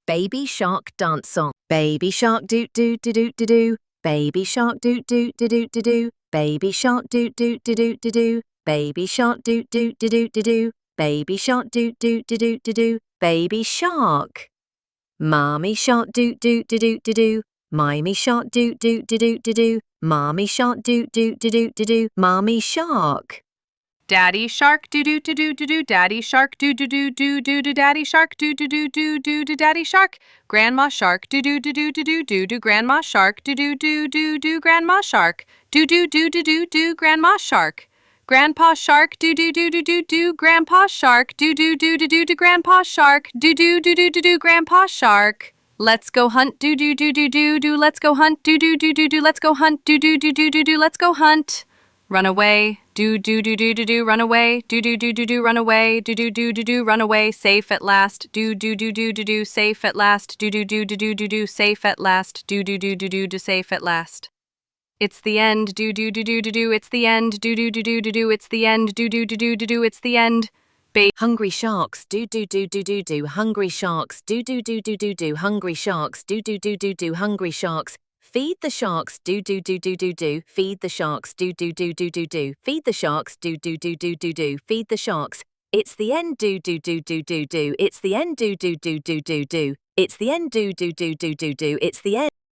Baby shark dance song. Baby shark doo doo doo doo doo doo. Baby shark doo doo doo doo doo doo. Baby shark doo doo doo doo doo doo. Baby shark doo doo doo doo doo doo. Baby shark doo doo doo doo doo doo. Baby shark. Mommy shark doo doo doo doo doo doo. Mimey shark doo doo doo doo doo doo. Mommy shark doo doo doo doo doo doo. Mommy shark. Daddy shark doo doo doo doo doo doo. Daddy shark doo doo doo doo doo doo. Daddy shark doo doo doo doo doo doo. Daddy shark. Grandma shark doo doo doo doo doo doo doo doo. Grandma shark doo doo doo doo doo. Grandma shark doo doo doo doo doo doo. Grandma shark. Grandpa shark doo doo doo doo doo doo. Grandpa shark doo doo doo doo doo doo. Grandpa shark doo doo doo doo doo doo. Grandpa shark. Let's go hunt doo doo doo doo doo doo. Let's go hunt doo doo doo doo doo. Let's go hunt doo doo doo doo doo doo. Let's go hunt. Run away, do do do do do do, run away, do do do do do, run away, do do do do do, run away, safe at last, do do do do do do, safe at last, do do do do do do do, safe at last, do do do do do do, safe at last. It's the end, do do do do do do, it's the end, do do do do do do, it's the end, do do do do do do, it's the end. Hungry sharks do do do do do do. Hungry sharks do do do do do do. Hungry sharks do do do do do. Hungry sharks. Feed the sharks do do do do do do. Feed the sharks do do do do do do. Feed the sharks do do do do do do. Feed the sharks. It's the end do do do do do do. It's the end do do do do do do. It's the end do do do do do do. It's the end.